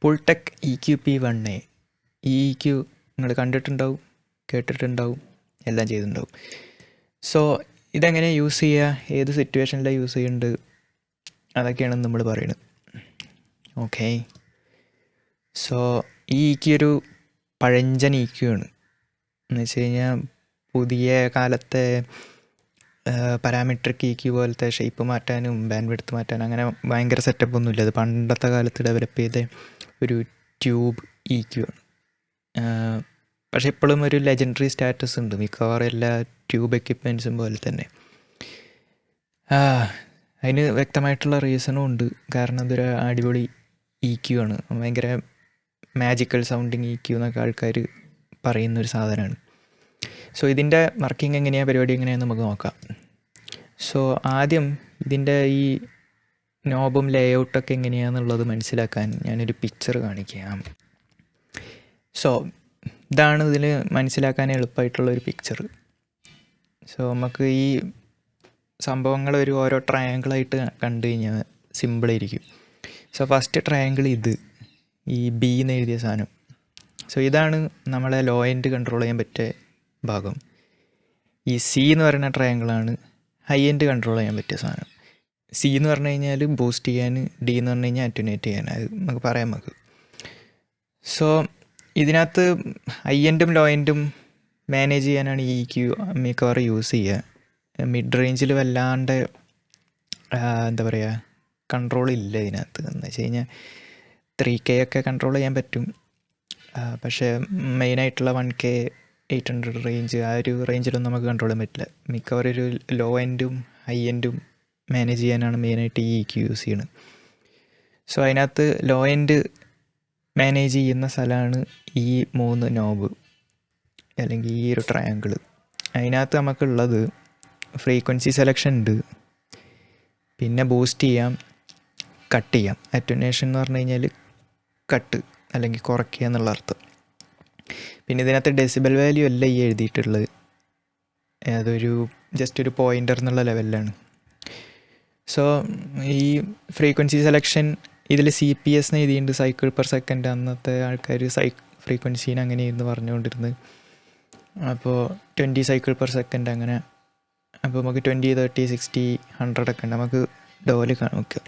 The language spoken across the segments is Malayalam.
പുൾടെക് EQP1A. ഈ EQ നിങ്ങൾ കണ്ടിട്ടുണ്ടാവും, കേട്ടിട്ടുണ്ടാവും, എല്ലാം ചെയ്തിട്ടുണ്ടാവും. സോ ഇതെങ്ങനെ യൂസ് ചെയ്യുക, ഏത് സിറ്റുവേഷനിലാണ് യൂസ് ചെയ്യുന്നുണ്ട്, അതൊക്കെയാണ് നമ്മൾ പറയുന്നത്. ഓക്കെ, സോ ഈ EQ ഒരു പഴഞ്ചൻ EQ ആണ്. എന്ന് വെച്ച് കഴിഞ്ഞാൽ പുതിയ കാലത്തെ പാരാമെട്രിക് EQ പോലത്തെ ഷേപ്പ് മാറ്റാനും ബാൻഡ് വിഡ്ത്ത് മാറ്റാനും അങ്ങനെ ഭയങ്കര സെറ്റപ്പൊന്നുമില്ല. അത് പണ്ടത്തെ കാലത്ത് ഡെവലപ്പ് ചെയ്ത ഒരു ട്യൂബ് EQ ആണ്. പക്ഷെ ഇപ്പോഴും ഒരു ലെജൻഡറി സ്റ്റാറ്റസ് ഉണ്ട് മിക്കവാറും എല്ലാ ട്യൂബ് എക്യുപ്മെൻറ്റ്സും പോലെ തന്നെ. അതിന് വ്യക്തമായിട്ടുള്ള റീസണും ഉണ്ട്. കാരണം അതൊരു അടിപൊളി EQ ആണ്, ഭയങ്കര മാജിക്കൽ സൗണ്ടിങ് EQ എന്നൊക്കെ ആൾക്കാർ പറയുന്നൊരു സാധനമാണ്. സോ ഇതിൻ്റെ വർക്കിംഗ് എങ്ങനെയാണ്, പരിപാടി എങ്ങനെയാണെന്ന് നമുക്ക് നോക്കാം. സോ ആദ്യം ഇതിൻ്റെ ഈ നോബും ലേഔട്ടൊക്കെ എങ്ങനെയാണെന്നുള്ളത് മനസ്സിലാക്കാൻ ഞാനൊരു പിക്ചർ കാണിക്കാം. സോ ഇതാണ് ഇതിൽ മനസ്സിലാക്കാൻ എളുപ്പമായിട്ടുള്ളൊരു പിക്ചർ. സോ നമുക്ക് ഈ സംഭവങ്ങൾ ഓരോ ട്രയാങ്കിളായിട്ട് കണ്ടു കഴിഞ്ഞാൽ സിമ്പിളായിരിക്കും. സോ ഫസ്റ്റ് ട്രയാങ്കിൾ ഇത്, ഈ B എന്ന് എഴുതിയ സാധനം. സോ ഇതാണ് നമ്മളെ ലോ എൻഡ് കൺട്രോൾ ചെയ്യാൻ പറ്റിയ ഭാഗം. ഈ C എന്ന് പറയുന്ന ട്രയാങ്കിളാണ് ഹൈ എൻഡ് കൺട്രോൾ ചെയ്യാൻ പറ്റിയ സാധനം. C എന്ന് പറഞ്ഞു കഴിഞ്ഞാൽ ബൂസ്റ്റ് ചെയ്യാൻ, D എന്ന് പറഞ്ഞു കഴിഞ്ഞാൽ അറ്റുനേറ്റ് ചെയ്യാൻ, അത് നമുക്ക് പറയാം നമുക്ക്. സോ ഇതിനകത്ത് ഹൈ എൻഡും ലോ എൻഡും മാനേജ് ചെയ്യാനാണ് ഈ EQ മിക്കവാറും യൂസ് ചെയ്യുക. മിഡ് റേഞ്ചിൽ വല്ലാണ്ട് എന്താ പറയുക, കൺട്രോൾ ഇല്ല ഇതിനകത്ത്. എന്ന് വെച്ച് കഴിഞ്ഞാൽ 3K ഒക്കെ കൺട്രോൾ ചെയ്യാൻ പറ്റും, പക്ഷേ മെയിനായിട്ടുള്ള 1K 800 റേഞ്ച്, ആ ഒരു റേഞ്ചിലൊന്നും നമുക്ക് കൺട്രോൾ ചെയ്യാൻ പറ്റില്ല. മിക്കവാറും ഒരു ലോ എൻഡും ഹൈ എൻഡും മാനേജ് ചെയ്യാനാണ് മെയിനായിട്ട് ഈ EQ യൂസ് ചെയ്യുന്നത്. സോ അതിനകത്ത് ലോ എൻഡ് മാനേജ് ചെയ്യുന്ന സ്ഥലമാണ് ഈ 3 നോബ് അല്ലെങ്കിൽ ഈ ഒരു ട്രയാങ്കിൾ. അതിനകത്ത് നമുക്കുള്ളത് ഫ്രീക്വൻസി സെലക്ഷൻ ഉണ്ട്, പിന്നെ ബൂസ്റ്റ് ചെയ്യാം, കട്ട് ചെയ്യാം. അറ്റുനേഷൻ എന്ന് പറഞ്ഞു കഴിഞ്ഞാൽ കട്ട് അല്ലെങ്കിൽ കുറയ്ക്കുക എന്നുള്ള അർത്ഥം. പിന്നെ ഇതിനകത്ത് ഡെസിബൽ വാല്യൂ അല്ല ഈ എഴുതിയിട്ടുള്ളത്, അതൊരു ജസ്റ്റ് ഒരു പോയിൻ്റർ എന്നുള്ള ലെവലിലാണ്. സോ ഈ ഫ്രീക്വൻസി സെലക്ഷൻ ഇതിൽ CPS എന്ന് എഴുതിയിട്ടുണ്ട്, സൈക്കിൾ പെർ സെക്കൻഡ്. അന്നത്തെ ആൾക്കാർ ഫ്രീക്വൻസീനെ അങ്ങനെയായിരുന്നു പറഞ്ഞുകൊണ്ടിരുന്നത്. അപ്പോൾ 20 സൈക്കിൾ പെർ സെക്കൻഡ് അങ്ങനെ. അപ്പോൾ നമുക്ക് 20, 30, 60, 100 ഒക്കെ ഉണ്ട്. നമുക്ക് ഡോല് നോക്കാം.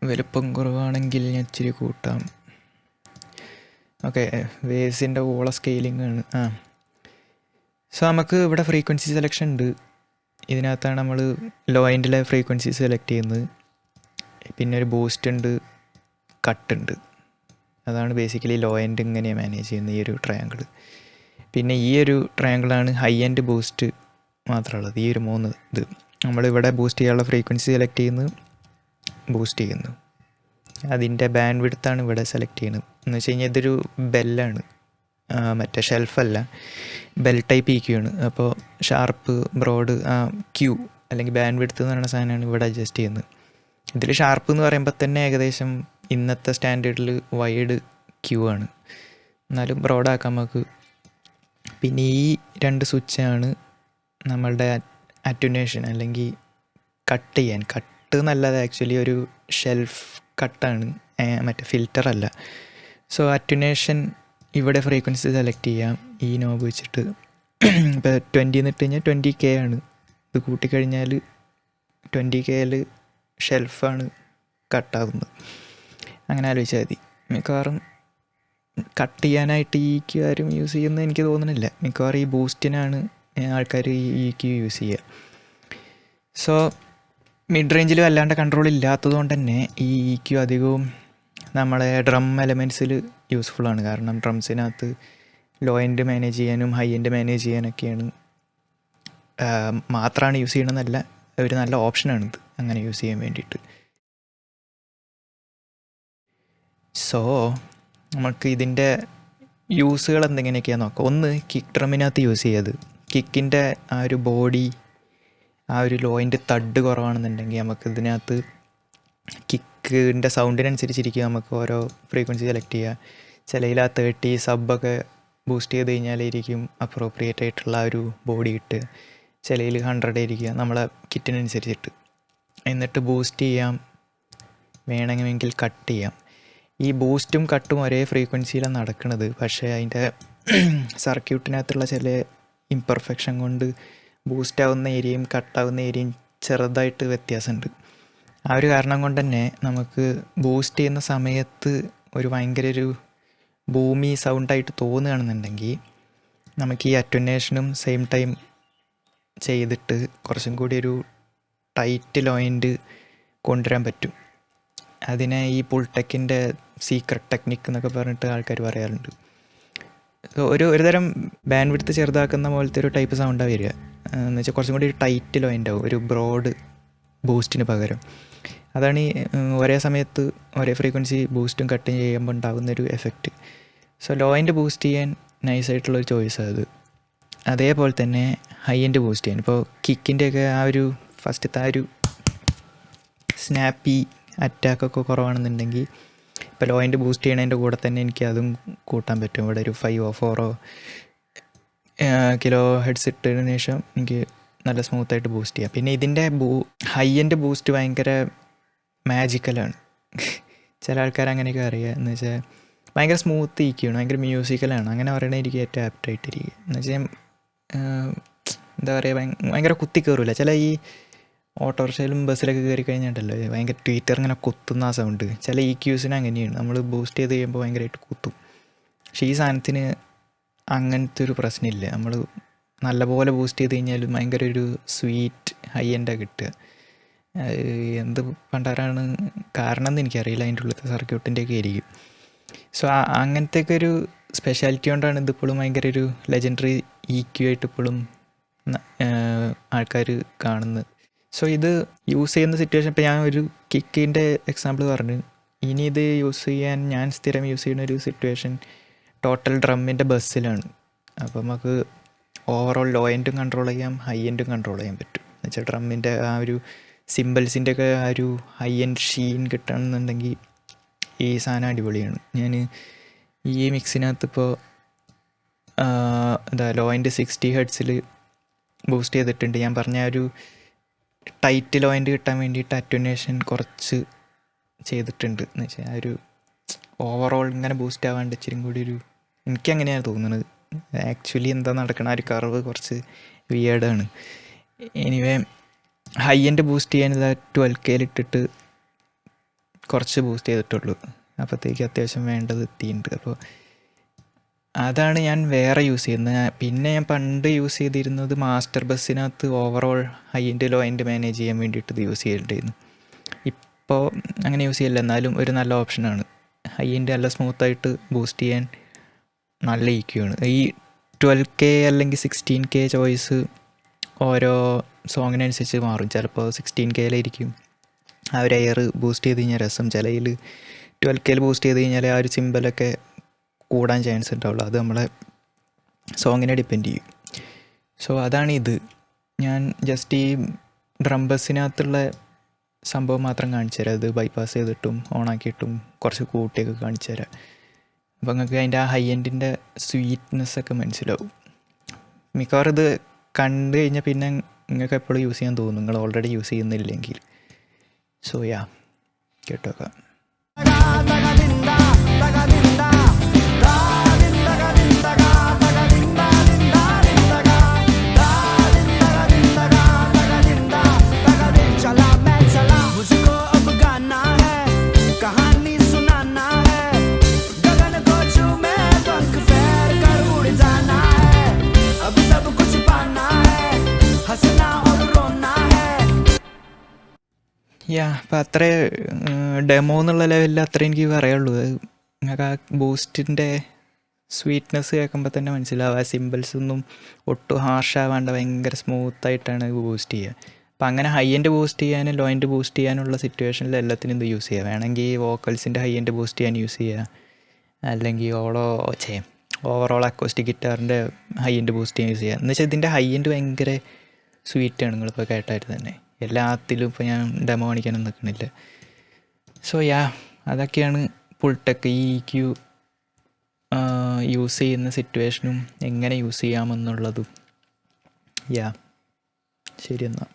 വലുപ്പം കുറവാണെങ്കിൽ ഞാൻ ഇച്ചിരി കൂട്ടാം. ഓക്കെ, വേവ്സിൻ്റെ ഓള സ്കെയിലിംഗ് ആണ്. സോ നമുക്ക് ഇവിടെ ഫ്രീക്വൻസി സെലക്ഷൻ ഉണ്ട്. ഇതിനകത്താണ് നമ്മൾ ലോ എൻഡിലെ ഫ്രീക്വൻസി സെലക്ട് ചെയ്യുന്നത്. പിന്നെ ഒരു ബൂസ്റ്റ് ഉണ്ട്, കട്ടുണ്ട്. അതാണ് ബേസിക്കലി ലോ എൻഡ് ഇങ്ങനെയാണ് മാനേജ് ചെയ്യുന്നത് ഈ ഒരു ട്രയാങ്കിൾ. പിന്നെ ഈ ഒരു ട്രയാങ്കിളാണ് ഹൈ എൻഡ് ബൂസ്റ്റ് മാത്രമുള്ളത്. ഈ ഒരു 3 ഇത് നമ്മളിവിടെ ബൂസ്റ്റ് ചെയ്യാനുള്ള ഫ്രീക്വൻസി സെലക്ട് ചെയ്യുന്നു, ബൂസ്റ്റ് ചെയ്യുന്നു. അതിൻ്റെ ബാൻഡ് വിഡ്ത്താണ് ഇവിടെ സെലക്ട് ചെയ്യുന്നത്. എന്ന് വെച്ച് കഴിഞ്ഞാൽ ഇതൊരു ബെല്ലാണ്, മറ്റേ ഷെൽഫല്ല, ബെൽ ടൈപ്പ് EQ ആണ്. അപ്പോൾ ഷാർപ്പ്, ബ്രോഡ്, Q അല്ലെങ്കിൽ ബാൻഡ് വിഡ്ത്ത് എന്ന് പറയുന്ന സാധനമാണ് ഇവിടെ അഡ്ജസ്റ്റ് ചെയ്യുന്നത്. ഇതിൽ ഷാർപ്പ് എന്ന് പറയുമ്പോൾ തന്നെ ഏകദേശം ഇന്നത്തെ സ്റ്റാൻഡേർഡിൽ വൈഡ് Q ആണ്, എന്നാലും ബ്രോഡാക്കാം നമുക്ക്. പിന്നെ ഈ 2 സ്വിച്ചാണ് നമ്മളുടെ അറ്റുനേഷൻ അല്ലെങ്കിൽ കട്ട് ചെയ്യാൻ. കട്ട് നല്ലത് ആക്ച്വലി ഒരു ഷെൽഫ് കട്ടാണ്, മറ്റേ ഫിൽറ്റർ അല്ല. സോ അറ്റുനേഷൻ ഇവിടെ ഫ്രീക്വൻസി സെലക്ട് ചെയ്യാം ഈ നോബ് വെച്ചിട്ട്. ഇപ്പോൾ 20 എന്ന് ഇട്ട് കഴിഞ്ഞാൽ 20K ആണ്. ഇത് കൂട്ടിക്കഴിഞ്ഞാൽ 20Kയിൽ ഷെൽഫാണ് കട്ടാവുന്നത്. അങ്ങനെ ആലോചിച്ചാൽ മതി. മിക്കവാറും കട്ട് ചെയ്യാനായിട്ട് ഈ EQ ആരും യൂസ് ചെയ്യുന്നത് എനിക്ക് തോന്നുന്നില്ല. മിക്കവാറും ഈ ബൂസ്റ്റിനാണ് ആൾക്കാർ ഈ EQ യൂസ് ചെയ്യുക. സോ മിഡ് റേഞ്ചിൽ വല്ലാണ്ട് കൺട്രോൾ ഇല്ലാത്തത് കൊണ്ട് തന്നെ ഈ EQ അധികവും നമ്മളെ ഡ്രം എലമെൻറ്റ്സിൽ യൂസ്ഫുള്ളാണ്. കാരണം ഡ്രംസിനകത്ത് ലോ എൻഡ് മാനേജ് ചെയ്യാനും ഹൈ എൻഡ് മാനേജ് ചെയ്യാനൊക്കെയാണ് മാത്രമാണ് യൂസ് ചെയ്യണമെന്നല്ല, ഒരു നല്ല ഓപ്ഷനാണിത് അങ്ങനെ യൂസ് ചെയ്യാൻ വേണ്ടിയിട്ട്. സോ നമുക്ക് ഇതിൻ്റെ യൂസുകൾ എന്തെങ്ങനെയൊക്കെയാണെന്ന് നോക്കാം. ഒന്ന്, കിക്ക് ഡ്രമ്മിനകത്ത് യൂസ് ചെയ്യത്, കിക്കിൻ്റെ ആ ഒരു ബോഡി, ആ ഒരു ലോ എൻഡ് തഡ് കുറവാണെന്നുണ്ടെങ്കിൽ നമുക്ക് ഇതിനകത്ത് കിക്കിൻ്റെ സൗണ്ടിനനുസരിച്ചിരിക്കും നമുക്ക് ഓരോ ഫ്രീക്വൻസി സെലക്ട് ചെയ്യുക. ചിലയിൽ ആ 30 സബ്ബൊക്കെ ബൂസ്റ്റ് ചെയ്ത് കഴിഞ്ഞാലായിരിക്കും അപ്രോപ്രിയേറ്റ് ആയിട്ടുള്ള ആ ഒരു ബോഡി ഇട്ട്, ചിലയിൽ 100 ആയിരിക്കുക നമ്മളെ കിറ്റിനനുസരിച്ചിട്ട്. എന്നിട്ട് ബൂസ്റ്റ് ചെയ്യാം, വേണമെങ്കിൽ കട്ട് ചെയ്യാം. ഈ ബൂസ്റ്റും കട്ടും ഒരേ ഫ്രീക്വൻസിയിലാണ് നടക്കുന്നത്, പക്ഷേ അതിൻ്റെ സർക്യൂട്ടിനകത്തുള്ള ചില ഇംപെർഫെക്ഷൻ കൊണ്ട് ബൂസ്റ്റാവുന്ന ഏരിയയും കട്ടാവുന്ന ഏരിയയും ചെറുതായിട്ട് വ്യത്യാസമുണ്ട്. ആ ഒരു കാരണം കൊണ്ട് തന്നെ നമുക്ക് ബൂസ്റ്റ് ചെയ്യുന്ന സമയത്ത് ഒരു ഭയങ്കര ഒരു ഭൂമി സൗണ്ടായിട്ട് തോന്നുകയാണെന്നുണ്ടെങ്കിൽ നമുക്ക് ഈ അറ്റുനേഷനും സെയിം ടൈം ചെയ്തിട്ട് കുറച്ചും കൂടി ഒരു ടൈറ്റ് ലോയിൻ്റ് കൊണ്ടുവരാൻ പറ്റും. അതിനെ ഈ പുൾടെക്കിൻ്റെ സീക്രട്ട് ടെക്നിക്ക് എന്നൊക്കെ പറഞ്ഞിട്ട് ആൾക്കാർ പറയാറുണ്ട്. ഒരു തരം ബാൻഡ് വിഡ്ത്ത് ചെറുതാക്കുന്ന പോലത്തെ ഒരു ടൈപ്പ് സൗണ്ടാണ് വരിക. എന്ന് വെച്ചാൽ കുറച്ചും കൂടി ഒരു ടൈറ്റ് ലോയിൻ്റ് ആവും, ഒരു ബ്രോഡ് ബൂസ്റ്റിന് പകരം. അതാണ് ഈ ഒരേ സമയത്ത് ഒരേ ഫ്രീക്വൻസി ബൂസ്റ്റും കട്ടും ചെയ്യുമ്പോൾ ഉണ്ടാകുന്നൊരു effect. So low end boost ചെയ്യാൻ നൈസായിട്ടുള്ളൊരു ചോയ്സാണ് അത്. അതേപോലെ തന്നെ ഹൈ എൻഡ് ബൂസ്റ്റ് ചെയ്യാൻ, ഇപ്പോൾ കിക്കിൻ്റെയൊക്കെ ആ ഒരു ഫസ്റ്റത്തെ ആ ഒരു സ്നാപ്പി അറ്റാക്കൊക്കെ കുറവാണെന്നുണ്ടെങ്കിൽ ഇപ്പോൾ ലോ എൻഡ് ബൂസ്റ്റ് ചെയ്യണതിൻ്റെ കൂടെ തന്നെ എനിക്ക് അതും കൂട്ടാൻ പറ്റും. ഇവിടെ ഒരു 5 or 4 കിലോ ഹെഡ്സ് ഇട്ടതിന് ശേഷം എനിക്ക് നല്ല സ്മൂത്തായിട്ട് ബൂസ്റ്റ് ചെയ്യാം. പിന്നെ ഇതിൻ്റെ ഹൈ എൻഡ് ബൂസ്റ്റ് ഭയങ്കര മാജിക്കലാണ്. ചില ആൾക്കാർ അങ്ങനെയൊക്കെ അറിയുക എന്ന് വെച്ചാൽ ഭയങ്കര സ്മൂത്ത് ഇരിക്കുകയാണ്, ഭയങ്കര മ്യൂസിക്കലാണ്. അങ്ങനെ പറയണത് എനിക്ക് ഏറ്റവും ആപ്റ്റായിട്ടിരിക്കുക. എന്ന് വെച്ചാൽ എന്താ പറയുക, ഭയങ്കര കുത്തി കയറില്ല. ചില ഈ ഓട്ടോറിക്ഷയിലും ബസ്സിലൊക്കെ കയറി കഴിഞ്ഞിട്ടല്ലോ ഭയങ്കര ട്വീറ്റർ ഇങ്ങനെ കുത്തുന്ന ആ സൗണ്ട്. ചില ക്യൂസിന് അങ്ങനെയാണ്, നമ്മൾ ബൂസ്റ്റ് ചെയ്ത് കഴിയുമ്പോൾ ഭയങ്കരമായിട്ട് കുത്തും. പക്ഷേ ഈ സാധനത്തിന് അങ്ങനത്തെ ഒരു പ്രശ്നമില്ല. നമ്മൾ നല്ലപോലെ ബൂസ്റ്റ് ചെയ്ത് കഴിഞ്ഞാൽ ഭയങ്കര ഒരു സ്വീറ്റ് ഹൈ എൻഡാണ് കിട്ടുക. എന്ത് പണ്ടാരാണ് കാരണം എന്ന് എനിക്കറിയില്ല, അതിൻ്റെ ഉള്ളിലത്തെ സർക്യൂട്ടിൻ്റെയൊക്കെ ആയിരിക്കും. സോ അങ്ങനത്തെയൊക്കെ ഒരു സ്പെഷ്യാലിറ്റി കൊണ്ടാണ് ഇതിപ്പോഴും ഭയങ്കര ഒരു ലെജൻഡറി ആയിട്ട് ഇപ്പോഴും ആൾക്കാർ കാണുന്നത്. സോ ഇത് യൂസ് ചെയ്യുന്ന സിറ്റുവേഷൻ, ഇപ്പോൾ ഞാൻ ഒരു കിക്കിൻ്റെ എക്സാമ്പിൾ പറഞ്ഞു. ഇനി ഇത് യൂസ് ചെയ്യാൻ ഞാൻ സ്ഥിരം യൂസ് ചെയ്യുന്ന ഒരു സിറ്റുവേഷൻ ടോട്ടൽ ഡ്രമ്മിൻ്റെ ബസ്സിലാണ്. അപ്പോൾ നമുക്ക് ഓവറോൾ ലോ എൻഡും കൺട്രോൾ ചെയ്യാം, ഹൈ എൻഡും കൺട്രോൾ ചെയ്യാൻ പറ്റും. എന്ന് വെച്ചാൽ ഡ്രമ്മിൻ്റെ ആ ഒരു സിമ്പിൾസിൻ്റെ ഒക്കെ ആ ഒരു ഹൈ എൻഡ് ഷീൻ കിട്ടണമെന്നുണ്ടെങ്കിൽ ഈ സാധനം അടിപൊളിയാണ്. ഞാൻ ഈ മിക്സിനകത്ത് ഇപ്പോൾ ലോ എൻഡ് 60 ഹെർട്സിൽ ബൂസ്റ്റ് ചെയ്തിട്ടുണ്ട്. ഞാൻ പറഞ്ഞ ഒരു ടൈറ്റ് ലോ എൻഡ് കിട്ടാൻ വേണ്ടിയിട്ട് അറ്റുനേഷൻ കുറച്ച് ചെയ്തിട്ടുണ്ട്. എന്ന് വെച്ചാൽ ആ ഒരു ഓവറോൾ ഇങ്ങനെ ബൂസ്റ്റ് ആവാണ്ട് ഇച്ചിരി കൂടി ഒരു, എനിക്കങ്ങനെയാണ് തോന്നുന്നത്. ആക്ച്വലി എന്താ നടക്കണം, ആ ഒരു കർവ് കുറച്ച് വിയേർഡാണ്. എനിവേ ഹൈ എൻഡ് ബൂസ്റ്റ് ചെയ്യാൻ ഇതാ 12K ഇട്ടിട്ട് കുറച്ച് ബൂസ്റ്റ് ചെയ്തിട്ടുള്ളൂ. അപ്പോഴത്തേക്ക് അത്യാവശ്യം വേണ്ടത് എത്തിയിട്ടുണ്ട്. അപ്പോൾ അതാണ് ഞാൻ വേറെ യൂസ് ചെയ്യുന്നത്. പിന്നെ ഞാൻ പണ്ട് യൂസ് ചെയ്തിരുന്നത് മാസ്റ്റർ ബസ്സിനകത്ത് overall high end low end manage ചെയ്യാൻ വേണ്ടിയിട്ട് ഇത് യൂസ് ചെയ്തിട്ടുണ്ടായിരുന്നു. ഇപ്പോൾ അങ്ങനെ യൂസ് ചെയ്യില്ല, എന്നാലും ഒരു നല്ല ഓപ്ഷനാണ്. ഹൈ എൻഡ് നല്ല സ്മൂത്തായിട്ട് ബൂസ്റ്റ് ചെയ്യാൻ നല്ല ഈക്യാണ്. ഈ 12K അല്ലെങ്കിൽ 16K ചോയ്സ് ഓരോ സോങ്ങിനനുസരിച്ച് മാറും. ചിലപ്പോൾ 16Kയിലായിരിക്കും ആ ഒരു എയർ ബൂസ്റ്റ് ചെയ്ത് കഴിഞ്ഞാൽ രസം. ചിലയിൽ 12Kയിൽ ബൂസ്റ്റ് ചെയ്ത് കഴിഞ്ഞാൽ ആ ഒരു സിമ്പലൊക്കെ കൂടാൻ ചാൻസ് ഉണ്ടാവുള്ളൂ. അത് നമ്മളെ സോങ്ങിനെ ഡിപ്പെൻഡ് ചെയ്യും. സോ അതാണ് ഇത്. ഞാൻ ജസ്റ്റ് ഈ ഡ്രം ബസ്സിനകത്തുള്ള സംഭവം മാത്രം കാണിച്ചു തരാം. അത് ബൈപ്പാസ് ചെയ്തിട്ടും ഓണാക്കിയിട്ടും കുറച്ച് കൂട്ടിയൊക്കെ കാണിച്ചു തരാം. അപ്പോൾ നിങ്ങൾക്ക് അതിൻ്റെ ആ ഹൈ എൻഡിൻ്റെ സ്വീറ്റ്നെസ്സൊക്കെ മനസ്സിലാവും. മിക്കവാറും ഇത് കണ്ടു കഴിഞ്ഞാൽ പിന്നെ നിങ്ങൾക്ക് എപ്പോഴും യൂസ് ചെയ്യാൻ തോന്നും, നിങ്ങൾ ഓൾറെഡി യൂസ് ചെയ്യുന്നില്ലെങ്കിൽ. സോ യാ, കേട്ടോക്കാം. യാ, അപ്പം അത്രേ ഡെമോ എന്നുള്ള ലെവലിൽ അത്രേ എനിക്ക് പറയുള്ളൂ. നിങ്ങൾക്ക് ആ ബൂസ്റ്റിൻ്റെ സ്വീറ്റ്നെസ് കേൾക്കുമ്പോൾ തന്നെ മനസ്സിലാവും. ആ സിമ്പിൾസ് ഒന്നും ഒട്ടും ഹാർഷാവാണ്ട് ഭയങ്കര സ്മൂത്തായിട്ടാണ് ബൂസ്റ്റ് ചെയ്യുക. അപ്പം അങ്ങനെ ഹൈ എൻഡ് ബൂസ്റ്റ് ചെയ്യാനും ലോ എൻഡ് ബൂസ്റ്റ് ചെയ്യാനുള്ള സിറ്റുവേഷനിൽ എല്ലാത്തിനും ഇത് യൂസ് ചെയ്യുക. വേണമെങ്കിൽ വോക്കൽസിൻ്റെ ഹൈ എൻഡ് ബൂസ്റ്റ് ചെയ്യാൻ യൂസ് ചെയ്യുക, അല്ലെങ്കിൽ ഓവറോൾ അക്കോസ്റ്റിക് ഗിറ്റാറിൻ്റെ ഹൈ എൻഡ് ബൂസ്റ്റ് ചെയ്യാൻ യൂസ് ചെയ്യുക. എന്ന് വെച്ചാൽ ഇതിൻ്റെ ഹൈ എൻഡ് ഭയങ്കര സ്വീറ്റാണ്, നിങ്ങളിപ്പോൾ കേട്ടായിരുന്നു തന്നെ. എല്ലാത്തിലും ഇപ്പോൾ ഞാൻ ഡെമോ കാണിക്കാനൊന്നും നിൽക്കണില്ല. സോ യാ, അതൊക്കെയാണ് പുൾടെക് EQ യൂസ് ചെയ്യുന്ന സിറ്റുവേഷനും എങ്ങനെ യൂസ് ചെയ്യാമെന്നുള്ളതും. യാ, ശരി എന്നാൽ.